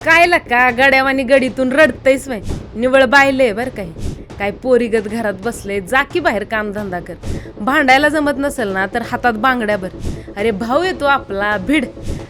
काय लका गड्यावानी गडीतून रडतयस वय निवळ बायले बर काय पोरीगत घरात बसले जा की बाहेर कामधंदा कर. भांडायला जमत नसेल ना तर हातात बांगड्या भर. अरे भाऊ येतो आपला भिड.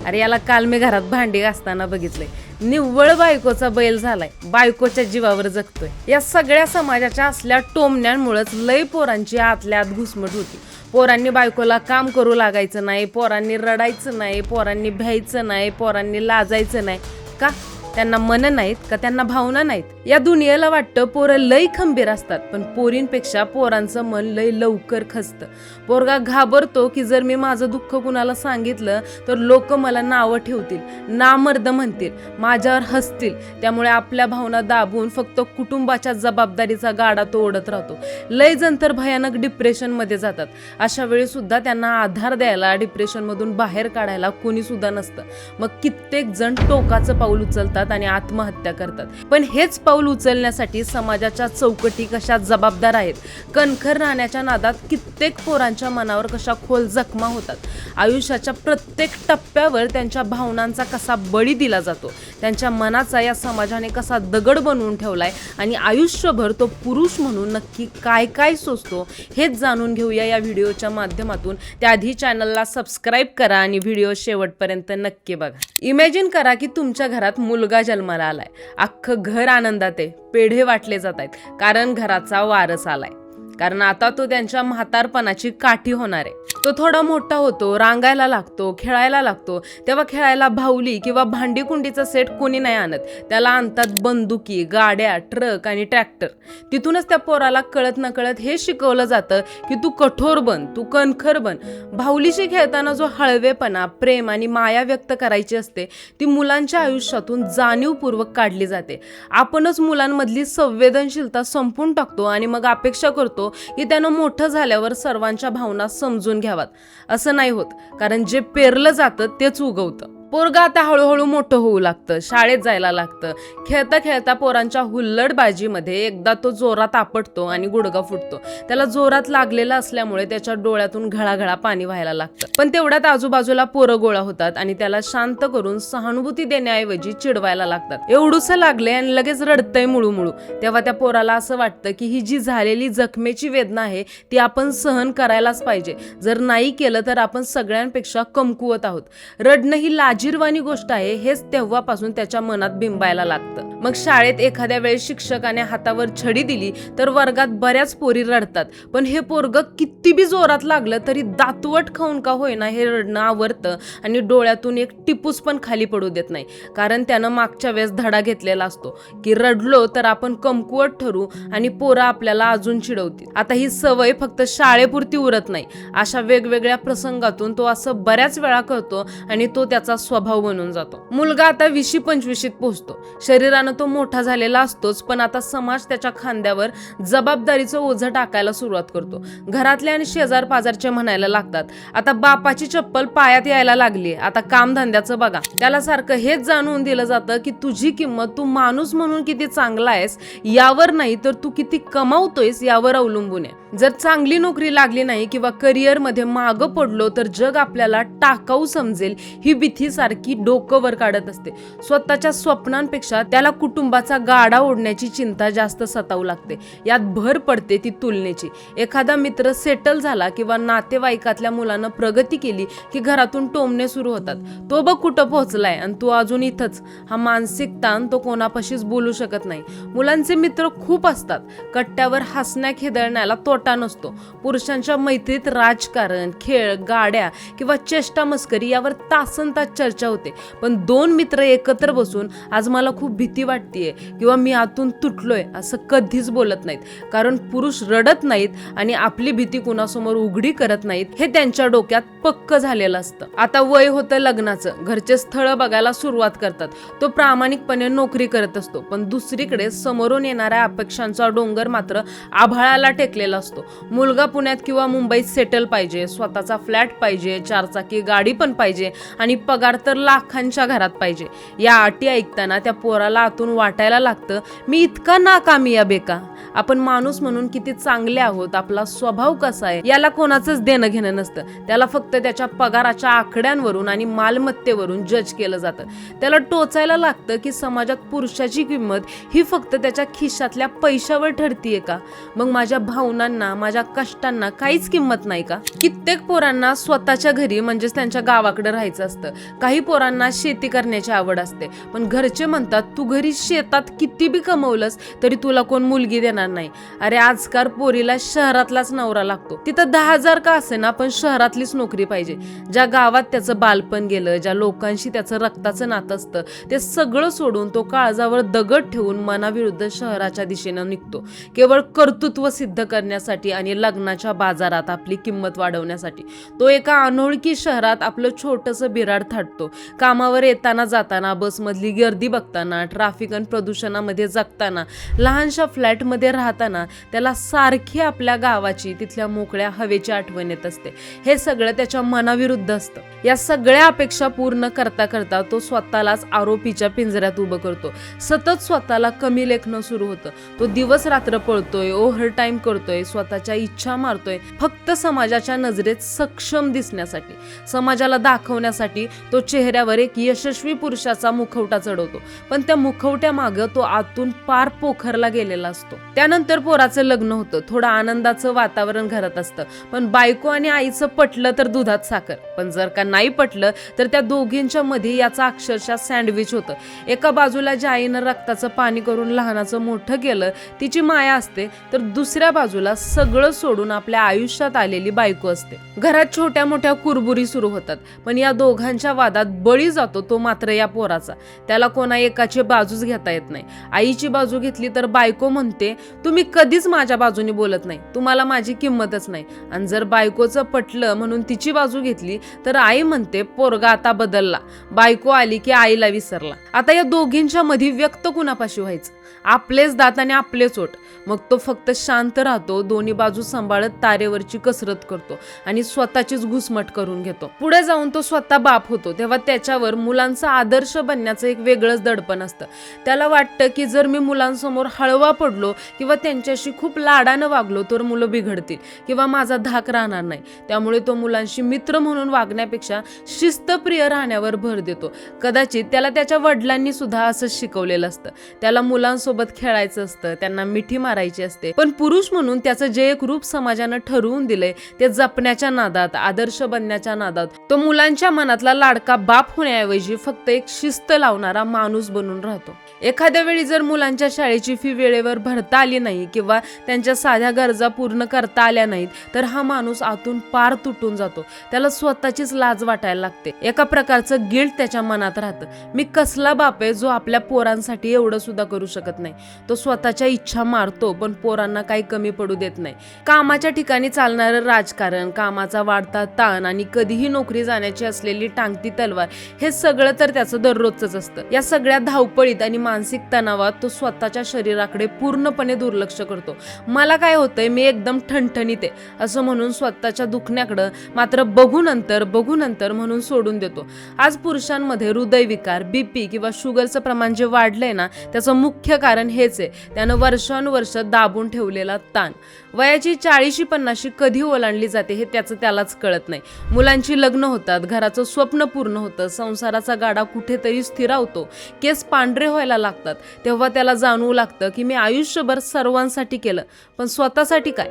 अरे याला काल मी घरात भांडी घासताना बघितलंय. निव्वळ बायकोचा बैल झालाय, बायकोच्या जीवावर जगतोय. या सगळ्या समाजाच्या असल्या टोमण्यांमुळेच लय पोरांची आतल्या आत घुसमट होती. पोरांनी बायकोला काम करू लागायचं नाही, पोरांनी रडायचं नाही, पोरांनी भ्यायचं नाही, पोरांनी लाजायचं नाही. का त्यांना मन नाहीत का त्यांना भावना नाहीत? या दुनियेला वाटतं पोरं लय खंबीर असतात, पण पोरींपेक्षा पोरांचं मन लय लवकर खचतं. पोरगा घाबरतो की जर मी माझं दुःख कुणाला सांगितलं तर लोक मला नावं ठेवतील, नामर्द म्हणतील, माझ्यावर हसतील. त्यामुळे आपल्या भावना दाबून फक्त कुटुंबाच्या जबाबदारीचा गाडा तो ओढत राहतो. लय जण तर भयानक डिप्रेशन मध्ये जातात. अशा वेळी सुद्धा त्यांना आधार द्यायला, डिप्रेशन मधून बाहेर काढायला कोणी सुद्धा नसतं. मग कित्येक जण टोकाचं पाऊल उचलतात आणि आत्महत्या करतात. पण हेच पाऊल उचलण्यासाठी समाजाच्या चौकटी कशा जबाबदार आहेत? कणखर राहण्याच्या नादात कित्येक पोरांच्या मनावर कशा खोल जखमा होतात. आयुष्याच्या प्रत्येक टप्प्यावर त्यांच्या भावनांचा कसा बळी दिला जातो, त्यांच्या मनाचा या समाजाने कसा दगड बनवून ठेवलाय आणि आयुष्यभर तो पुरुष म्हणून नक्की काय काय सोसतो हेच जाणून घेऊया या व्हिडिओच्या माध्यमातून. त्याआधी चॅनलला सबस्क्राईब करा आणि व्हिडिओ शेवटपर्यंत नक्की बघा. इमॅजिन करा की तुमच्या घरात मुलगा जन्माला आलाय. अख्खं घर आनंदात आहे, पेढे वाटले जात आहेत, कारण घराचा वारस आलाय. कारण आता तो त्यांच्या म्हातारपणाची काठी होणार आहे. तो थोडा मोठा होतो, रांगायला लागतो, खेळायला लागतो. तेव्हा खेळायला भावली किंवा भांडी कुंडीचा सेट कोणी नाही आणत. त्याला आणतात बंदुकी, गाड्या, ट्रक आणि ट्रॅक्टर. तिथूनच त्या पोराला कळत नकळत हे शिकवलं जातं की तू कठोर बन, तू कणखर बन. भावलीशी खेळताना जो हळवेपणा, प्रेम आणि माया व्यक्त करायची असते ती मुलांच्या आयुष्यातून जाणीवपूर्वक काढली जाते. आपणच मुलांमधली संवेदनशीलता संपून टाकतो आणि मग अपेक्षा करतो की त्यानं मोठं झाल्यावर सर्वांच्या भावना समजून घ्यावात. असं नाही होत, कारण जे पेरलं जातं तेच उगवतं. पोरगा आता हळूहळू मोठं होऊ लागतं, शाळेत जायला लागतं. खेळता खेळता पोरांच्या हुल्लडबाजीमध्ये एकदा तो जोरात आपटतो आणि गुडघा फुटतो. त्याला जोरात लागलेला असल्यामुळे त्याच्या डोळ्यातून घळाघळा पाणी व्हायला लागतं. पण तेवढ्यात आजूबाजूला पोरं गोळा होतात आणि त्याला शांत करून सहानुभूती देण्याऐवजी चिडवायला लागतात. एवढूसं लागले आणि लगेच रडतंय मुळूमुळू. तेव्हा त्या पोराला असं वाटतं की ही जी झालेली जखमेची वेदना आहे ती आपण सहन करायलाच पाहिजे. जर नाही केलं तर आपण सगळ्यांपेक्षा कमकुवत आहोत. रडणं ही जिरवाणी गोष्ट आहे हेच तेव्हापासून त्याच्या मनात बिंबायला लागतं. मग शाळेत एखाद्या वेळेस शिक्षकाने हातावर छडी दिली तर वर्गात बऱ्याच पोरी रडतात. पण हे पोरग किती बी जोरात लागलं तरी दातवट खाऊन का होईना हे रडणं आवरतं आणि डोळ्यातून एक टिपूस पण खाली पडू देत नाही. कारण त्यानं मागच्या वेळेस धडा घेतलेला असतो की रडलो तर आपण कमकुवत ठरू आणि पोरं आपल्याला अजून चिडवतील. आता ही सवय फक्त शाळेपुरती उरत नाही. अशा वेगवेगळ्या प्रसंगातून तो असं बऱ्याच वेळा करतो आणि तो त्याचा स्वभाव बनून जातो. मुलगा आता 20-25 पोहोचतो. शरीरानं तो मोठा झालेला असतोच, पण आता समाज त्याच्या खांद्यावर जबाबदारीचं ओझं टाकायला सुरुवात करतो. घरातले आणि शेजार पाजारचे म्हणायला लागतात, आता बापाची चप्पल पायात यायला लागली, आता कामधंद्याचं बघा. त्याला सारखं हेच जाणवून दिलं जातं की तुझी किंमत तू माणूस म्हणून किती चांगला आहेस यावर नाही तर तू किती कमावतोयस यावर अवलंबून आहे. जर चांगली नोकरी लागली नाही किंवा करिअर मध्ये मागं पडलो तर जग आपल्याला टाकाऊ समजेल ही भीती सारखी डोकं वर काढत असते. स्वतःच्या स्वप्नांपेक्षा त्याला कुटुंबाचा गाडा ओढण्याची चिंता जास्त सतावू लागते. यात भर पडते ती तुलनेची. एखादा मित्र सेटल झाला किंवा नातेवाईकातल्या मुलानं प्रगती केली की घरातून टोमणे सुरू होतात. तो बघ कुठं पोहोचलाय आणि तू अजून इथंच. हा मानसिक ताण तो कोणापाशीच बोलू शकत नाही. मुलांचे मित्र खूप असतात. कट्ट्यावर हसण्या खेदळण्याला तोटा नसतो. पुरुषांच्या मैत्रीत राजकारण, खेळ, गाड्या किंवा चेष्टा मस्करी यावर तासनतास चर्चा होते. पण दोन मित्र एकत्र बसून आज मला खूप भीती वाटतेय किंवा मी आतून तुटलोय असं कधीच बोलत नाहीत. कारण पुरुष रडत नाहीत आणि आपली भीती कुणासमोर उघडी करत नाहीत हे त्यांच्या डोक्यात पक्क झालेलं असतं. आता वय होतं लग्नाचं. घरचे स्थळ बघायला सुरुवात करतात. तो प्रामाणिकपणे नोकरी करत असतो, पण दुसरीकडे समोरून येणाऱ्या अपेक्षांचा डोंगर मात्र आभाळाला टेकलेला असतो. मुलगा पुण्यात किंवा मुंबईत सेटल पाहिजे, स्वतःचा फ्लॅट पाहिजे, 4 चाकी गाडी पण पाहिजे आणि पगार तर लाखांच्या घरात पाहिजे. या अटी ऐकताना त्या पोराला आतून वाटायला लागतं, मी इतका नाकामयाब आहे का? आपण माणूस म्हणून किती चांगले आहोत, आपला स्वभाव कसा आहे याला कोणाचंच देणं घेणं नसतं. त्याला फक्त त्याच्या पगाराच्या आकड्यांवरून आणि मालमत्तेवरून जज केलं जातं. त्याला टोचायला लागतं की समाजात पुरुषाची किंमत ही फक्त त्याच्या खिशातल्या पैशावर ठरतीये का? मग माझ्या भावनांना, माझ्या कष्टांना काहीच किंमत नाही का? कित्येक पोरांना स्वतःच्या घरी म्हणजेच त्यांच्या गावाकडे राहायचं असतं. काही पोरांना शेती करण्याची आवड असते, पण घरचे म्हणतात तू घरी शेतात किती बी कमवलंस तरी तुला कोण मुलगी देणार नाही. अरे आजकाल पोरीला शहरातलाच नवरा लागतो. तिथं 10,000 का असेना पण शहरातलीच नोकरी पाहिजे. ज्या गावात त्याचं बालपण गेलं, ज्या लोकांशी त्याचं रक्ताचं नातं असतं, ते सगळं सोडून तो काळजावर दगड ठेवून मनाविरुद्ध शहराच्या दिशेनं निघतो, केवळ कर्तृत्व सिद्ध करण्यासाठी आणि लग्नाच्या बाजारात आपली किंमत वाढवण्यासाठी. तो एका अनोळखी शहरात आपलं छोटंसं बिराड थाटतो. कामावर येताना जाताना, बसमधली गर्दी बघताना, ट्रॅफिक आणि प्रदूषणामध्ये जगताना, लहानशा फ्लॅटमध्ये राहताना त्याला सारखी आपल्या गावाची, तिथल्या मोकळ्या हवेची आठवण येत असते. हे सगळं त्याच्या मनाविरुद्ध असतं. या सगळ्या अपेक्षा पूर्ण करता करता तो स्वतःलाच आरोपीच्या पिंजऱ्यात उभं करतो. सतत स्वतःला कमी लेखणं सुरू होतं. तो दिवस रात्र पळतोय, ओव्हर टाइम करतोय, स्वतःच्या इच्छा मारतोय, फक्त समाजाच्या नजरेत सक्षम दिसण्यासाठी. समाजाला दाखवण्यासाठी तो चेहऱ्यावर एक यशस्वी पुरुषाचा मुखवटा चढवतो, पण त्या मुखवट्या मागं तो आतून पार पोखरला गेलेला असतो. त्यानंतर पोराचं लग्न होतं. थोडं आनंदाचं वातावरण घरात असतं, पण बायको आणि आईचं पटलं तर दुधात साखर, पण जर का नाही पटलं तर त्या दोघींच्या मध्ये याचा अक्षरशः सँडविच होतं. एका बाजूला ज्या आईनं रक्ताचं पाणी करून लहानाचं मोठं केलं, तिची माया असते, तर दुसऱ्या बाजूला सगळं सोडून आपल्या आयुष्यात आलेली बायको असते. घरात छोट्या मोठ्या कुरबुरी सुरू होतात, पण या दोघांच्या वादात बळी जातो तो मात्र या पोराचा. त्याला कोणा एकाची बाजूच घेता येत नाही. आईची बाजू घेतली तर बायको म्हणते तुम्ही कधीच माझ्या बाजूने बोलत नाही, तुम्हाला माझी किंमतच नाही. आणि जर बायकोचं पटलं म्हणून तिची बाजू घेतली तर आई म्हणते पोरगा आता बदलला, बायको आली की आईला विसरला. आता या दोघींच्या मध्ये व्यक्त कुणापाशी व्हायचं? आपलेच दात आणि आपलेच ओठ. मग तो फक्त शांत राहतो, दोन्ही बाजू सांभाळत तारेवरची कसरत करतो आणि स्वतःचीच घुसमट करून घेतो. पुढे जाऊन तो स्वतः बाप होतो, तेव्हा त्याच्यावर मुलांचा आदर्श बनण्याचं एक वेगळंच दडपण असतं. त्याला वाटतं की जर मी मुलांसमोर हळवा पडलो किंवा त्यांच्याशी खूप लाडानं वागलो तर मुलं बिघडतील किंवा माझा धाक राहणार नाही. त्यामुळे तो मुलांशी मित्र म्हणून वागण्यापेक्षा शिस्तप्रिय राहण्यावर भर देतो. कदाचित त्याला त्याच्या वडिलांनी सुद्धा असंच शिकवलेलं असतं. त्याला मुलांसोबत खेळायचं असतं, त्यांना मिठी मारायची असते, पण पुरुष म्हणून त्याचं जे एक रूप समाजानं ठरवून दिलंय ते जपण्याच्या नादात, आदर्श बनण्याच्या नादात तो मुलांच्या मनातला लाडका बाप होण्याऐवजी फक्त एक शिस्त लावणारा माणूस बनून राहतो. एखाद्या वेळी जर मुलांच्या शाळेची फी वेळेवर भरता आली नाही किंवा त्यांच्या साध्या गरजा पूर्ण करता आल्या नाहीत तर हा माणूस आतून पार तुटून जातो. त्याला स्वतःचीच लाज वाटायला लागते. एका प्रकारचं गिल्ट त्याच्या मनात राहतं. मी कसला बाप आहे जो आपल्या पोरांसाठी एवढं सुद्धा करू शकत नाही. तो स्वतःच्या इच्छा मारतो पण पोरांना काही कमी पडू देत नाही. कामाच्या ठिकाणी चालणारं राजकारण, कामाचा वाढता ताण आणि कधीही नोकरी जाण्याची असलेली टांगती तलवार, हे सगळं तर त्याचं दररोजच असतं. या सगळ्या धावपळीत आणि मानसिक तणावात तो स्वतःच्या शरीराकडे पूर्णपणे दुर्लक्ष करतो. मला काय होतंय, मी एकदम ठणठणीत आहे असं म्हणून स्वतःच्या दुखण्याकडं मात्र बघू नंतर म्हणून सोडून देतो. आज पुरुषांमध्ये हृदयविकार, बीपी किंवा शुगरचं प्रमाण जे वाढलंय ना, त्याचं मुख्य कारण हेच आहे. त्यानं वर्षानुवर्ष दाबून ठेवलेला ताण. वयाची 40-50 कधी ओलांडली जाते हे त्यालाच कळत नाही. मुलांची लग्न होतात, घराचं स्वप्न पूर्ण होतं, संसाराचा गाडा कुठेतरी स्थिरावतो, केस पांढरे व्हायला लागतात. तेव्हा त्याला जाणवू लागतं की मी आयुष्यभर सर्वांसाठी केलं, पण स्वतःसाठी काय?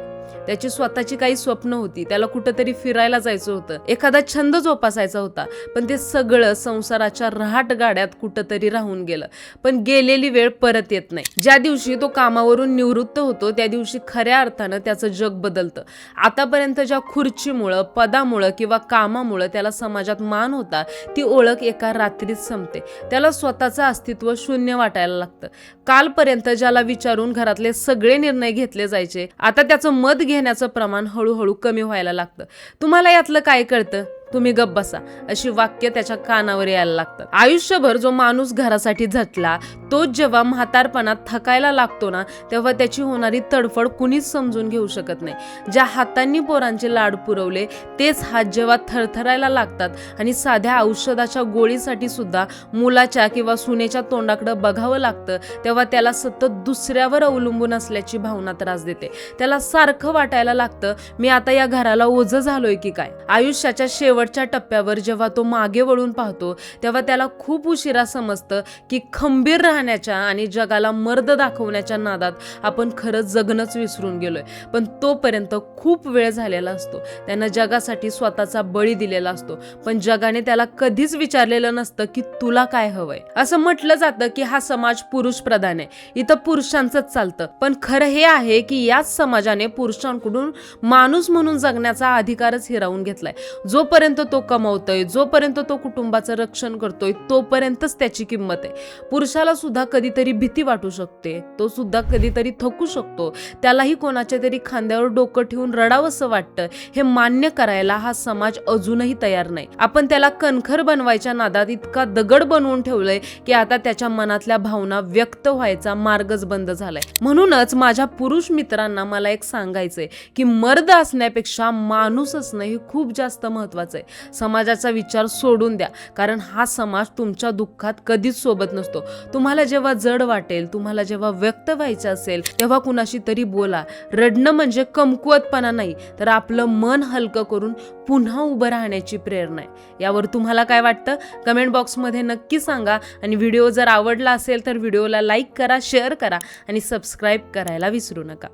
त्याची स्वतःची काही स्वप्न होती, त्याला कुठेतरी फिरायला जायचं होतं, एखादा छंद जोपासायचा होता, पण ते सगळं संसाराच्या रहाट गाड्यात कुठेतरी राहून गेलं. पण गेलेली वेळ परत येत नाही. ज्या दिवशी तो कामावरून निवृत्त होतो त्या दिवशी खऱ्या अर्थानं त्याचं जग बदलतं. आतापर्यंत ज्या खुर्चीमुळं, पदामुळं किंवा कामामुळं त्याला समाजात मान होता, ती ओळख एका रात्रीत संपते. त्याला स्वतःचं अस्तित्व शून्य वाटायला लागतं. कालपर्यंत ज्याला विचारून घरातले सगळे निर्णय घेतले जायचे, आता त्याचं मत घेण्याचं प्रमाण हळूहळू कमी व्हायला लागतं. तुम्हाला यातलं काय कळतं? तुम्ही गप्प बसा अशी वाक्य त्याच्या कानावर यायला लागतात. आयुष्यभर जो माणूस घरासाठी झटला तोच जेव्हा म्हातारपणात थकायला लागतो ना तेव्हा त्याची होणारी तडफड कुणीच समजून घेऊ शकत नाही. ज्या हातांनी पोरांचे लाड पुरवले तेच हात जेव्हा थरथरायला लागतात आणि साध्या औषधाच्या गोळीसाठी सुद्धा मुलाच्या किंवा सुनेच्या तोंडाकडे बघावं लागतं तेव्हा त्याला सतत दुसऱ्यावर अवलंबून असल्याची भावना त्रास देते. त्याला सारखं वाटायला लागतं मी आता या घराला ओझं झालोय की काय. आयुष्याच्या शेवटच्या टप्प्यावर जेव्हा तो मागे वळून पाहतो तेव्हा त्याला खूप उशिरा समजतं की खंबीर राहण्याच्या आणि जगाला मर्द दाखवण्याच्या नादात आपण खरंच जगणंच विसरून गेलोय. पण तोपर्यंत खूप वेळ झालेला असतो. त्यानं जगासाठी स्वतःचा बळी दिलेला असतो पण जगाने त्याला कधीच विचारलेलं नसतं की तुला काय हवंय. असं म्हटलं जातं की हा समाज पुरुष प्रधान आहे, इथं पुरुषांचंच चालतं. पण खरं हे आहे की याच समाजाने पुरुषांकडून माणूस म्हणून जगण्याचा अधिकारच हिरावून घेतलाय. जोपर्यंत तो कमवतोय, जोपर्यंत तो कुटुंबाचं रक्षण करतोय तोपर्यंतच त्याची किंमत आहे. पुरुषाला सुद्धा कधीतरी भीती वाटू शकते, तो सुद्धा कधीतरी थकू शकतो, त्यालाही कोणाच्या तरी खांद्यावर डोकं ठेवून रडावंसं वाटतं. हे मान्य करायला हा समाज अजूनही तयार नाही. आपण त्याला कणखर बनवायच्या नादात इतका दगड बनवून ठेवलंय की आता त्याच्या मनातल्या भावना व्यक्त व्हायचा मार्गच बंद झालाय. म्हणूनच माझ्या पुरुष मित्रांना मला एक सांगायचंय की मर्द असण्यापेक्षा माणूस असणं हे खूप जास्त महत्वाचं आहे. समाजाचा विचार सोडून द्या, कारण हा समाज तुमच्या दुःखात कधीच सोबत नसतो. तुम्हाला जेव्हा जड वाटेल, तुम्हाला जेव्हा व्यक्त व्हायचं असेल तेव्हा कुणाशी तरी बोला. रडणं म्हणजे कमकुवतपणा नाही तर आपलं मन हलकं करून पुन्हा उभं राहण्याची प्रेरणा आहे. यावर तुम्हाला काय वाटतं कमेंट बॉक्समध्ये नक्की सांगा. आणि व्हिडिओ जर आवडला असेल तर व्हिडिओला लाईक करा, शेअर करा आणि सबस्क्राईब करायला विसरू नका.